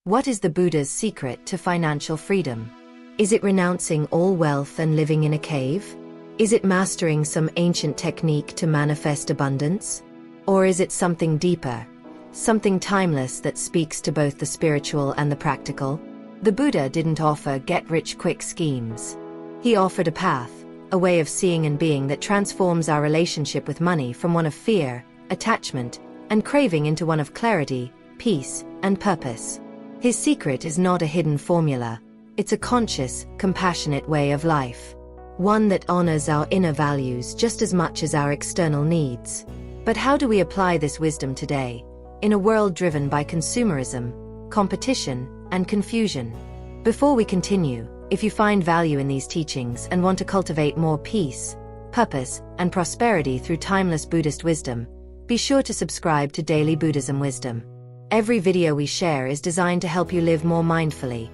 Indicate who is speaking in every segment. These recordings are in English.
Speaker 1: What is the Buddha's secret to financial freedom? Is it renouncing all wealth and living in a cave? Is it mastering some ancient technique to manifest abundance? Or is it something deeper, something timeless that speaks to both the spiritual and the practical? The Buddha didn't offer get-rich-quick schemes. He offered a path, a way of seeing and being that transforms our relationship with money from one of fear, attachment, and craving into one of clarity, peace, and purpose. His secret is not a hidden formula. It's a conscious, compassionate way of life. One that honors our inner values just as much as our external needs. But how do we apply this wisdom today, in a world driven by consumerism, competition, and confusion? Before we continue, if you find value in these teachings and want to cultivate more peace, purpose, and prosperity through timeless Buddhist wisdom, be sure to subscribe to Daily Buddhism Wisdom. Every video we share is designed to help you live more mindfully,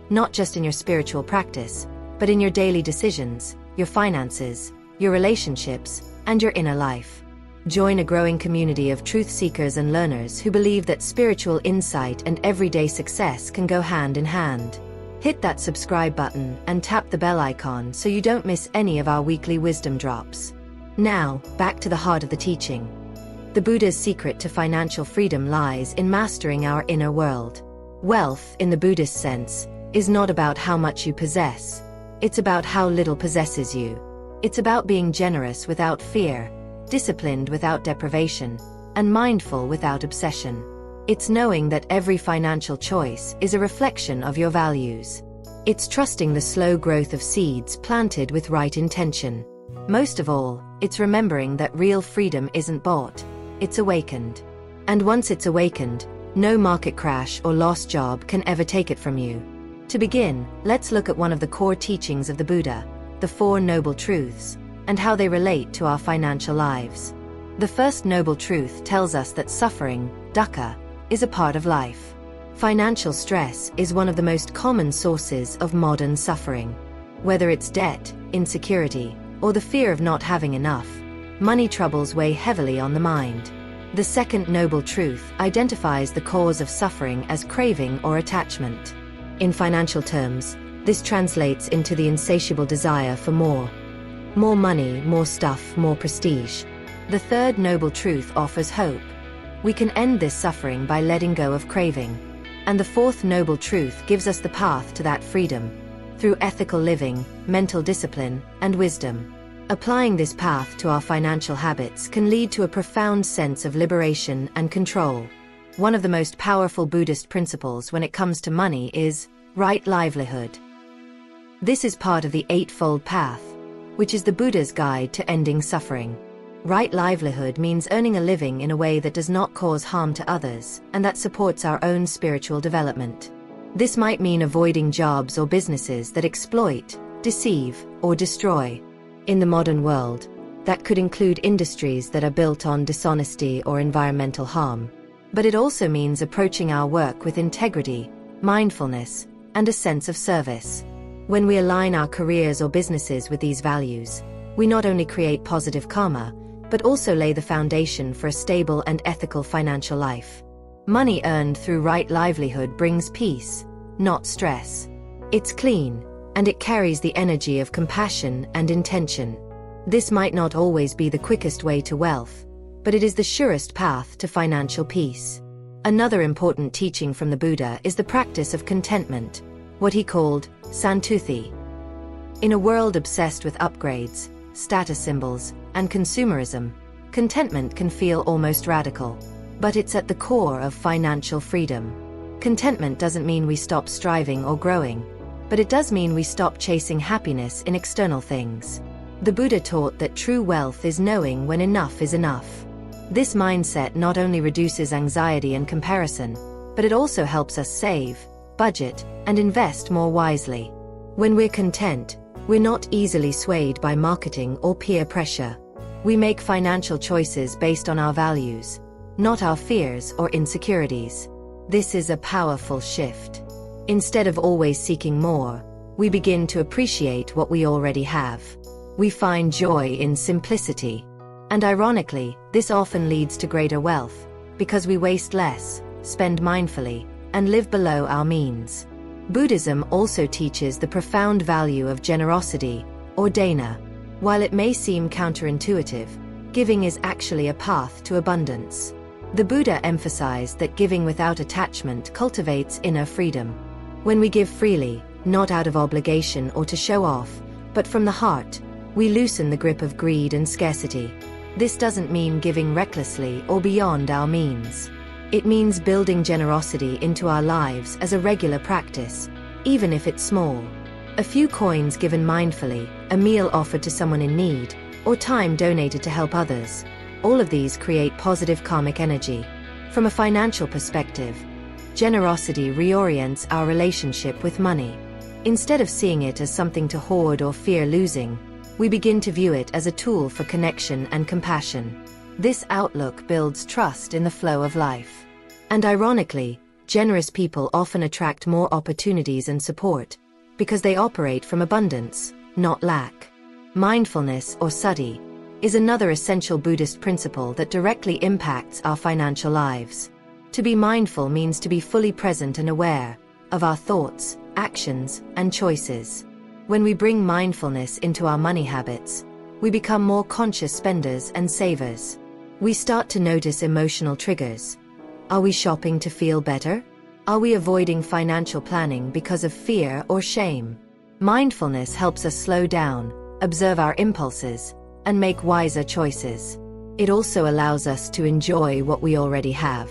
Speaker 1: not just in your spiritual practice, but in your daily decisions, your finances, your relationships, and your inner life. Join a growing community of truth seekers and learners who believe that spiritual insight and everyday success can go hand in hand. Hit that subscribe button and tap the bell icon so you don't miss any of our weekly wisdom drops. Now, back to the heart of the teaching. The Buddha's secret to financial freedom lies in mastering our inner world. Wealth, in the Buddhist sense, is not about how much you possess. It's about how little possesses you. It's about being generous without fear, disciplined without deprivation, and mindful without obsession. It's knowing that every financial choice is a reflection of your values. It's trusting the slow growth of seeds planted with right intention. Most of all, it's remembering that real freedom isn't bought. It's awakened. And once it's awakened, no market crash or lost job can ever take it from you. To begin, let's look at one of the core teachings of the Buddha, the Four Noble Truths, and how they relate to our financial lives. The first noble truth tells us that suffering, dukkha, is a part of life. Financial stress is one of the most common sources of modern suffering. Whether it's debt, insecurity, or the fear of not having enough, money troubles weigh heavily on the mind. The second noble truth identifies the cause of suffering as craving or attachment. In financial terms, this translates into the insatiable desire for more. More money, more stuff, more prestige. The third noble truth offers hope. We can end this suffering by letting go of craving. And the fourth noble truth gives us the path to that freedom, through ethical living, mental discipline, and wisdom. Applying this path to our financial habits can lead to a profound sense of liberation and control. One of the most powerful Buddhist principles when it comes to money is right livelihood. This is part of the Eightfold Path, which is the Buddha's guide to ending suffering. Right livelihood means earning a living in a way that does not cause harm to others and that supports our own spiritual development. This might mean avoiding jobs or businesses that exploit, deceive, or destroy. In the modern world, that could include industries that are built on dishonesty or environmental harm. But it also means approaching our work with integrity, mindfulness, and a sense of service. When we align our careers or businesses with these values, we not only create positive karma, but also lay the foundation for a stable and ethical financial life. Money earned through right livelihood brings peace, not stress. It's clean, and it carries the energy of compassion and intention. This might not always be the quickest way to wealth, but it is the surest path to financial peace. Another important teaching from the Buddha is the practice of contentment, what he called santuthi. In a world obsessed with upgrades, status symbols, and consumerism, contentment can feel almost radical. But it's at the core of financial freedom. Contentment doesn't mean we stop striving or growing, but it does mean we stop chasing happiness in external things. The Buddha taught that true wealth is knowing when enough is enough. This mindset not only reduces anxiety and comparison, but it also helps us save, budget, and invest more wisely. When we're content, we're not easily swayed by marketing or peer pressure. We make financial choices based on our values, not our fears or insecurities. This is a powerful shift. Instead of always seeking more, we begin to appreciate what we already have. We find joy in simplicity. And ironically, this often leads to greater wealth, because we waste less, spend mindfully, and live below our means. Buddhism also teaches the profound value of generosity, or dāna. While it may seem counterintuitive, giving is actually a path to abundance. The Buddha emphasized that giving without attachment cultivates inner freedom. When we give freely, not out of obligation or to show off, but from the heart, we loosen the grip of greed and scarcity. This doesn't mean giving recklessly or beyond our means. It means building generosity into our lives as a regular practice, even if it's small. A few coins given mindfully, a meal offered to someone in need, or time donated to help others. All of these create positive karmic energy. From a financial perspective, generosity reorients our relationship with money. Instead of seeing it as something to hoard or fear losing, we begin to view it as a tool for connection and compassion. This outlook builds trust in the flow of life. And ironically, generous people often attract more opportunities and support, because they operate from abundance, not lack. Mindfulness, or sati, is another essential Buddhist principle that directly impacts our financial lives. To be mindful means to be fully present and aware of our thoughts, actions, and choices. When we bring mindfulness into our money habits, we become more conscious spenders and savers. We start to notice emotional triggers. Are we shopping to feel better? Are we avoiding financial planning because of fear or shame? Mindfulness helps us slow down, observe our impulses, and make wiser choices. It also allows us to enjoy what we already have.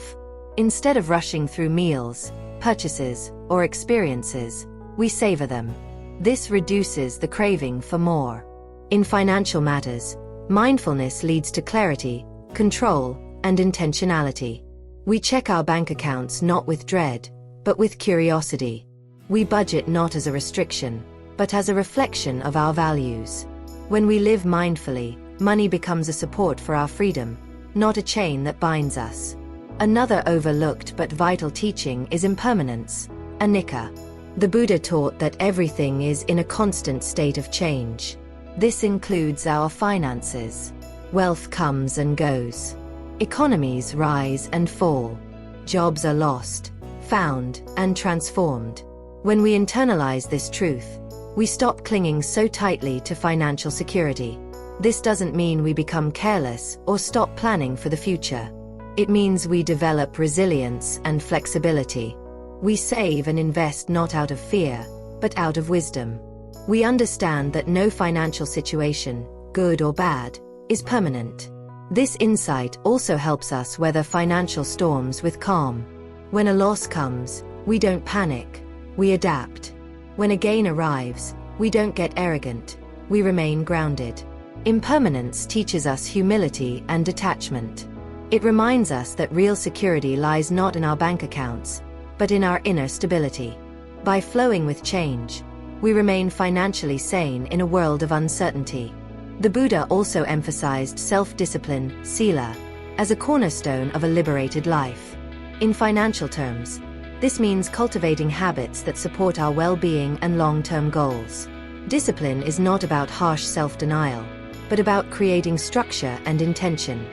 Speaker 1: Instead of rushing through meals, purchases, or experiences, we savor them. This reduces the craving for more. In financial matters, mindfulness leads to clarity, control, and intentionality. We check our bank accounts not with dread, but with curiosity. We budget not as a restriction, but as a reflection of our values. When we live mindfully, money becomes a support for our freedom, not a chain that binds us. Another overlooked but vital teaching is impermanence, anicca. The Buddha taught that everything is in a constant state of change. This includes our finances. Wealth comes and goes. Economies rise and fall. Jobs are lost, found, and transformed. When we internalize this truth, we stop clinging so tightly to financial security. This doesn't mean we become careless or stop planning for the future. It means we develop resilience and flexibility. We save and invest not out of fear, but out of wisdom. We understand that no financial situation, good or bad, is permanent. This insight also helps us weather financial storms with calm. When a loss comes, we don't panic, we adapt. When a gain arrives, we don't get arrogant, we remain grounded. Impermanence teaches us humility and detachment. It reminds us that real security lies not in our bank accounts, but in our inner stability. By flowing with change, we remain financially sane in a world of uncertainty. The Buddha also emphasized self-discipline, sila, as a cornerstone of a liberated life. In financial terms, this means cultivating habits that support our well-being and long-term goals. Discipline is not about harsh self-denial, but about creating structure and intention.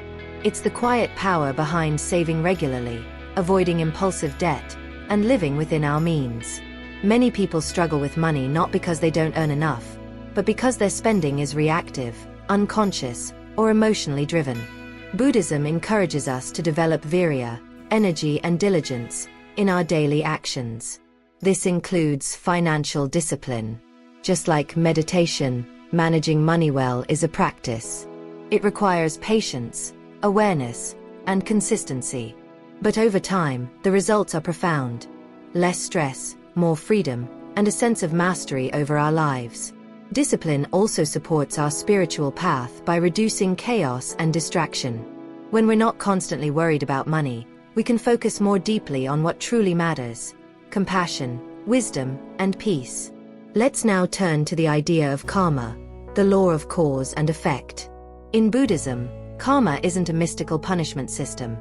Speaker 1: It's the quiet power behind saving regularly, avoiding impulsive debt, and living within our means. Many people struggle with money not because they don't earn enough, but because their spending is reactive, unconscious, or emotionally driven. Buddhism encourages us to develop virya, energy and diligence, in our daily actions. This includes financial discipline. Just like meditation, managing money well is a practice. It requires patience, awareness, and consistency. But over time, the results are profound. Less stress, more freedom, and a sense of mastery over our lives. Discipline also supports our spiritual path by reducing chaos and distraction. When we're not constantly worried about money, we can focus more deeply on what truly matters: compassion, wisdom, and peace. Let's now turn to the idea of karma, the law of cause and effect. In Buddhism, karma isn't a mystical punishment system.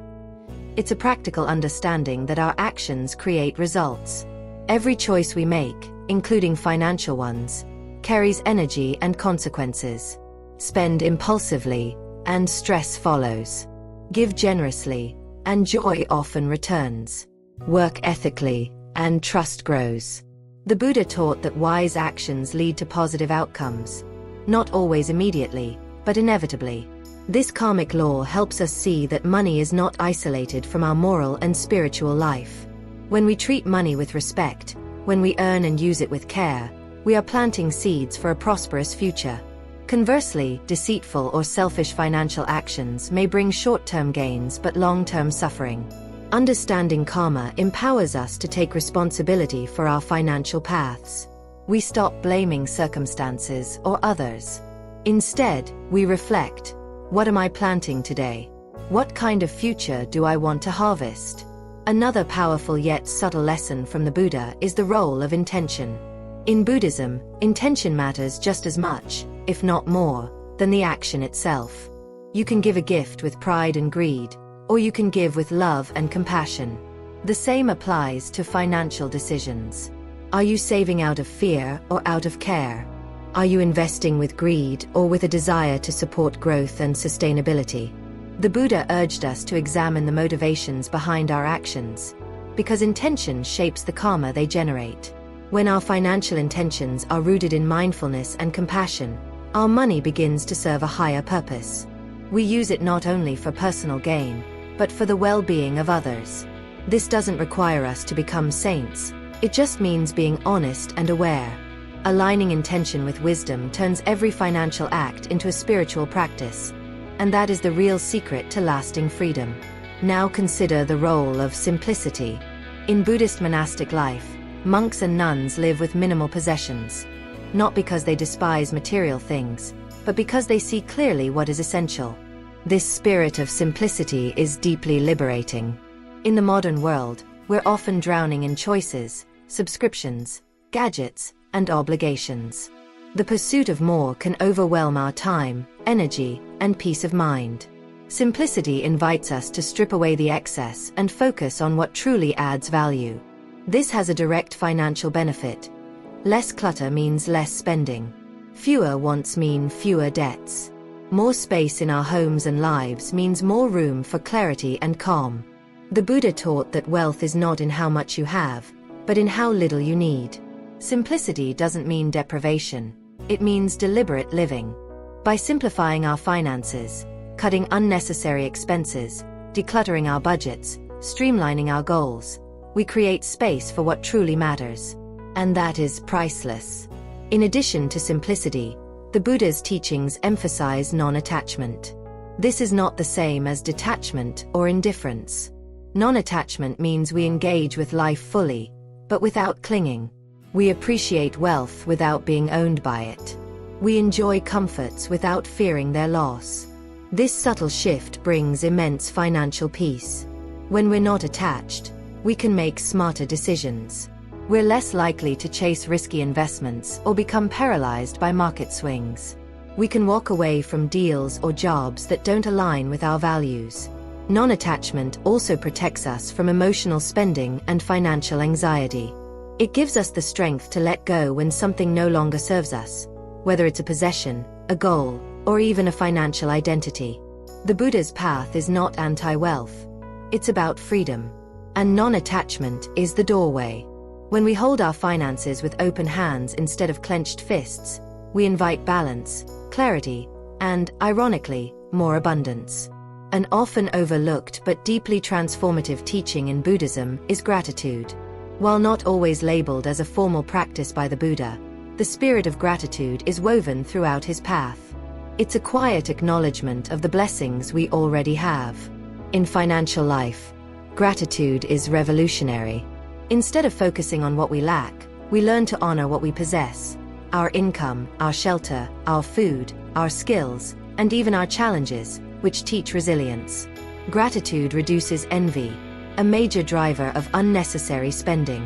Speaker 1: It's a practical understanding that our actions create results. Every choice we make, including financial ones, carries energy and consequences. Spend impulsively, and stress follows. Give generously, and joy often returns. work ethically, and trust grows. The Buddha taught that wise actions lead to positive outcomes. Not always immediately, but inevitably. This karmic law helps us see that money is not isolated from our moral and spiritual life. When we treat money with respect, when we earn and use it with care, we are planting seeds for a prosperous future. Conversely, deceitful or selfish financial actions may bring short-term gains but long-term suffering. Understanding karma empowers us to take responsibility for our financial paths. We stop blaming circumstances or others. Instead, we reflect, what am I planting today? What kind of future do I want to harvest? Another powerful yet subtle lesson from the Buddha is the role of intention. In Buddhism, intention matters just as much, if not more, than the action itself. You can give a gift with pride and greed, or you can give with love and compassion. The same applies to financial decisions. Are you saving out of fear or out of care? Are you investing with greed or with a desire to support growth and sustainability? The Buddha urged us to examine the motivations behind our actions, because intention shapes the karma they generate. When our financial intentions are rooted in mindfulness and compassion, our money begins to serve a higher purpose. We use it not only for personal gain, but for the well-being of others. This doesn't require us to become saints, it just means being honest and aware. Aligning intention with wisdom turns every financial act into a spiritual practice. And that is the real secret to lasting freedom. Now consider the role of simplicity. In Buddhist monastic life, monks and nuns live with minimal possessions. Not because they despise material things, but because they see clearly what is essential. This spirit of simplicity is deeply liberating. In the modern world, we're often drowning in choices, subscriptions, gadgets, and obligations. The pursuit of more can overwhelm our time, energy, and peace of mind. Simplicity invites us to strip away the excess and focus on what truly adds value. This has a direct financial benefit. Less clutter means less spending. Fewer wants mean fewer debts. More space in our homes and lives means more room for clarity and calm. The Buddha taught that wealth is not in how much you have, but in how little you need. Simplicity doesn't mean deprivation. It means deliberate living. By simplifying our finances, cutting unnecessary expenses, decluttering our budgets, streamlining our goals, we create space for what truly matters. And that is priceless. In addition to simplicity, the Buddha's teachings emphasize non-attachment. This is not the same as detachment or indifference. Non-attachment means we engage with life fully, but without clinging. We appreciate wealth without being owned by it. We enjoy comforts without fearing their loss. This subtle shift brings immense financial peace. When we're not attached, we can make smarter decisions. We're less likely to chase risky investments or become paralyzed by market swings. We can walk away from deals or jobs that don't align with our values. Non-attachment also protects us from emotional spending and financial anxiety. It gives us the strength to let go when something no longer serves us, whether it's a possession, a goal, or even a financial identity. The Buddha's path is not anti-wealth. It's about freedom. And non-attachment is the doorway. When we hold our finances with open hands instead of clenched fists, we invite balance, clarity, and, ironically, more abundance. An often overlooked but deeply transformative teaching in Buddhism is gratitude. While not always labeled as a formal practice by the Buddha, the spirit of gratitude is woven throughout his path. It's a quiet acknowledgement of the blessings we already have. In financial life, gratitude is revolutionary. Instead of focusing on what we lack, we learn to honor what we possess: our income, our shelter, our food, our skills, and even our challenges, which teach resilience. Gratitude reduces envy, a major driver of unnecessary spending.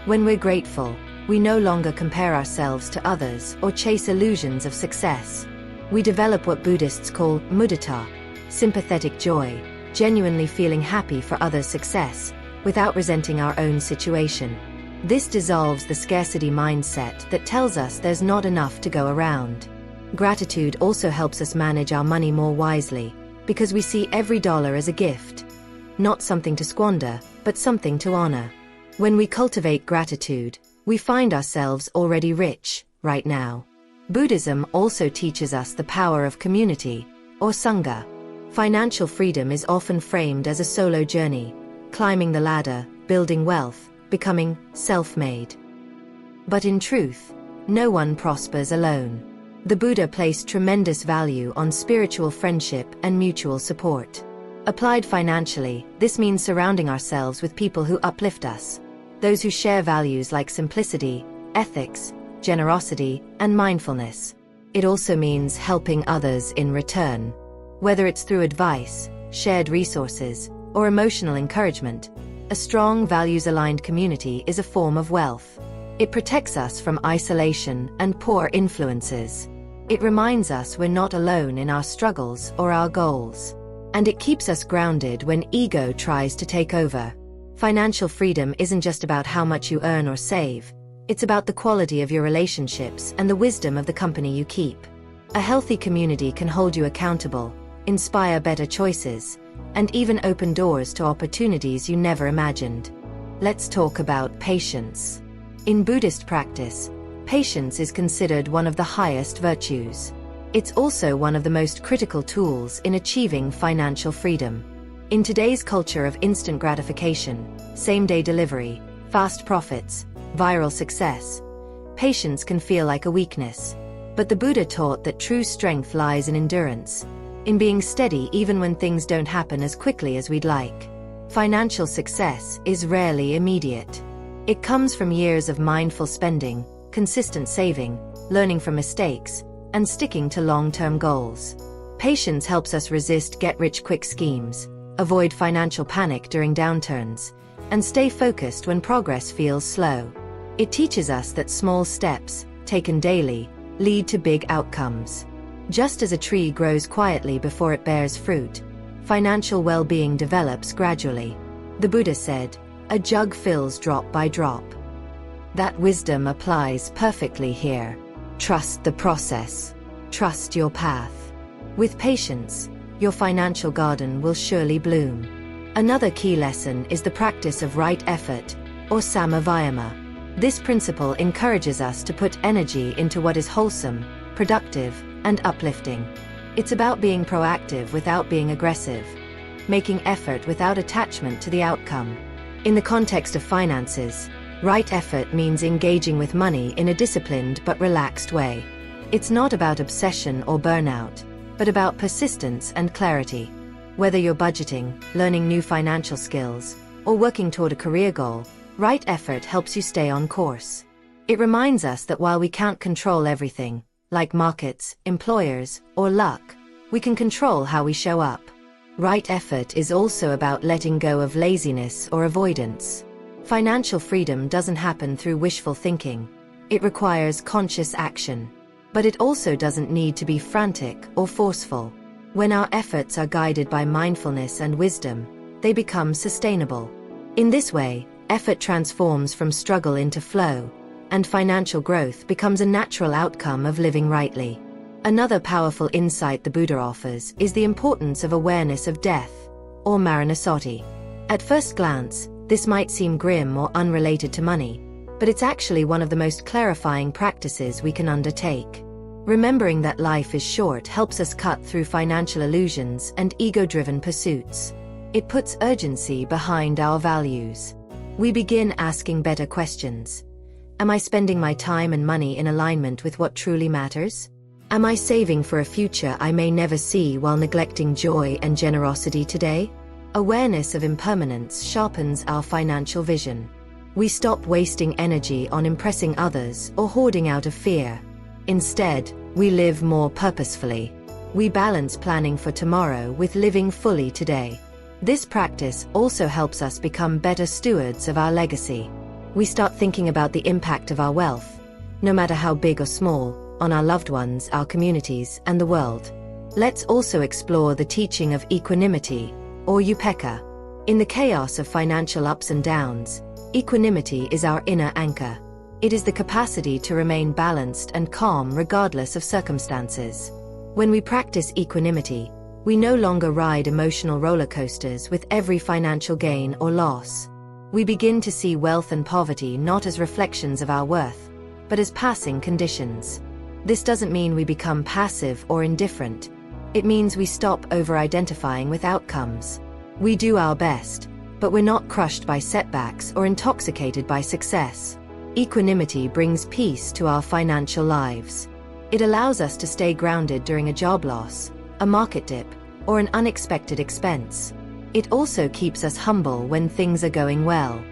Speaker 1: When we're grateful, we no longer compare ourselves to others or chase illusions of success. We develop what Buddhists call mudita, sympathetic joy, genuinely feeling happy for others' success, without resenting our own situation. This dissolves the scarcity mindset that tells us there's not enough to go around. Gratitude also helps us manage our money more wisely, because we see every dollar as a gift. Not something to squander, but something to honor. When we cultivate gratitude, we find ourselves already rich, right now. Buddhism also teaches us the power of community, or sangha. Financial freedom is often framed as a solo journey, climbing the ladder, building wealth, becoming self-made. But in truth, no one prospers alone. The Buddha placed tremendous value on spiritual friendship and mutual support. Applied financially, this means surrounding ourselves with people who uplift us, those who share values like simplicity, ethics, generosity, and mindfulness. It also means helping others in return. Whether it's through advice, shared resources, or emotional encouragement, a strong values-aligned community is a form of wealth. It protects us from isolation and poor influences. It reminds us we're not alone in our struggles or our goals. And it keeps us grounded when ego tries to take over. Financial freedom isn't just about how much you earn or save. It's about the quality of your relationships and the wisdom of the company you keep. A healthy community can hold you accountable, inspire better choices, and even open doors to opportunities you never imagined. Let's talk about patience. In Buddhist practice, patience is considered one of the highest virtues. It's also one of the most critical tools in achieving financial freedom. In today's culture of instant gratification, same-day delivery, fast profits, viral success, patience can feel like a weakness. But the Buddha taught that true strength lies in endurance, in being steady even when things don't happen as quickly as we'd like. Financial success is rarely immediate. It comes from years of mindful spending, consistent saving, learning from mistakes, and sticking to long-term goals. Patience helps us resist get-rich-quick schemes, avoid financial panic during downturns, and stay focused when progress feels slow. It teaches us that small steps, taken daily, lead to big outcomes. Just as a tree grows quietly before it bears fruit, financial well-being develops gradually. The Buddha said, "A jug fills drop by drop." That wisdom applies perfectly here. Trust the process. Trust your path. With patience, your financial garden will surely bloom. Another key lesson is the practice of right effort, or samavayama. This principle encourages us to put energy into what is wholesome, productive, and uplifting. It's about being proactive without being aggressive, making effort without attachment to the outcome. In the context of finances, right effort means engaging with money in a disciplined but relaxed way. It's not about obsession or burnout, but about persistence and clarity. Whether you're budgeting, learning new financial skills, or working toward a career goal, right effort helps you stay on course. It reminds us that while we can't control everything, like markets, employers, or luck, we can control how we show up. Right effort is also about letting go of laziness or avoidance. Financial freedom doesn't happen through wishful thinking. It requires conscious action. But it also doesn't need to be frantic or forceful. When our efforts are guided by mindfulness and wisdom, they become sustainable. In this way, effort transforms from struggle into flow, and financial growth becomes a natural outcome of living rightly. Another powerful insight the Buddha offers is the importance of awareness of death, or maranasati. At first glance, this might seem grim or unrelated to money, but it's actually one of the most clarifying practices we can undertake. Remembering that life is short helps us cut through financial illusions and ego-driven pursuits. It puts urgency behind our values. We begin asking better questions. Am I spending my time and money in alignment with what truly matters? Am I saving for a future I may never see while neglecting joy and generosity today? Awareness of impermanence sharpens our financial vision. We stop wasting energy on impressing others or hoarding out of fear. Instead, we live more purposefully. We balance planning for tomorrow with living fully today. This practice also helps us become better stewards of our legacy. We start thinking about the impact of our wealth, no matter how big or small, on our loved ones, our communities, and the world. Let's also explore the teaching of equanimity, or upekkha. In the chaos of financial ups and downs, equanimity is our inner anchor. It is the capacity to remain balanced and calm regardless of circumstances. When we practice equanimity, we no longer ride emotional roller coasters with every financial gain or loss. We begin to see wealth and poverty not as reflections of our worth, but as passing conditions. This doesn't mean we become passive or indifferent. It means we stop over-identifying with outcomes. We do our best, but we're not crushed by setbacks or intoxicated by success. Equanimity brings peace to our financial lives. It allows us to stay grounded during a job loss, a market dip, or an unexpected expense. It also keeps us humble when things are going well.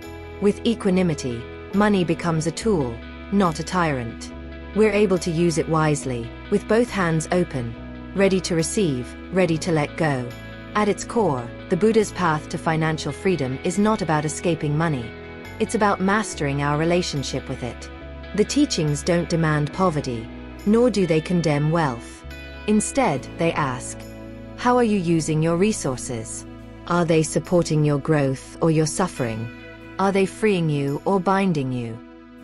Speaker 1: With equanimity, money becomes a tool, not a tyrant. We're able to use it wisely, with both hands open, ready to receive, ready to let go. At its core, the Buddha's path to financial freedom is not about escaping money. It's about mastering our relationship with it. The teachings don't demand poverty, nor do they condemn wealth. Instead, they ask, how are you using your resources? Are they supporting your growth or your suffering? Are they freeing you or binding you?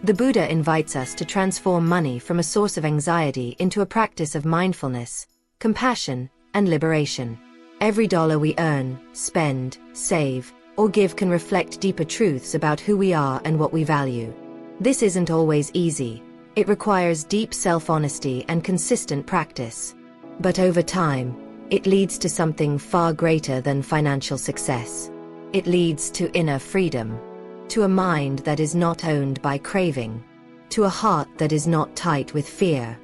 Speaker 1: The Buddha invites us to transform money from a source of anxiety into a practice of mindfulness, compassion, and liberation. Every dollar we earn, spend, save, or give can reflect deeper truths about who we are and what we value. This isn't always easy. It requires deep self-honesty and consistent practice. But over time, it leads to something far greater than financial success. It leads to inner freedom, to a mind that is not owned by craving, to a heart that is not tight with fear,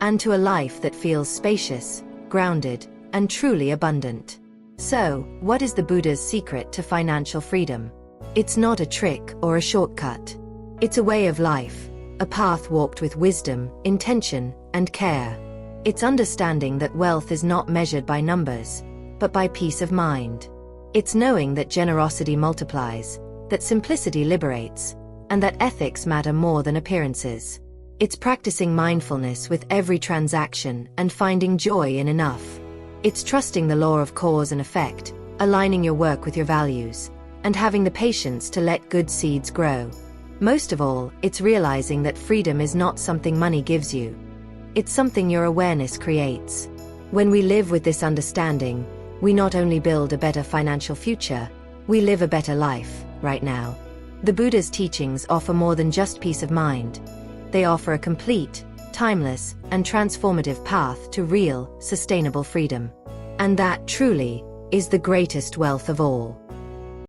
Speaker 1: and to a life that feels spacious, grounded, and truly abundant. So, what is the Buddha's secret to financial freedom? It's not a trick or a shortcut. It's a way of life, a path walked with wisdom, intention, and care. It's understanding that wealth is not measured by numbers, but by peace of mind. It's knowing that generosity multiplies, that simplicity liberates, and that ethics matter more than appearances. It's practicing mindfulness with every transaction and finding joy in enough. It's trusting the law of cause and effect, aligning your work with your values, and having the patience to let good seeds grow. Most of all, it's realizing that freedom is not something money gives you. It's something your awareness creates. When we live with this understanding, we not only build a better financial future, we live a better life, right now. The Buddha's teachings offer more than just peace of mind. They offer a complete, timeless, and transformative path to real, sustainable freedom. And that, truly, is the greatest wealth of all.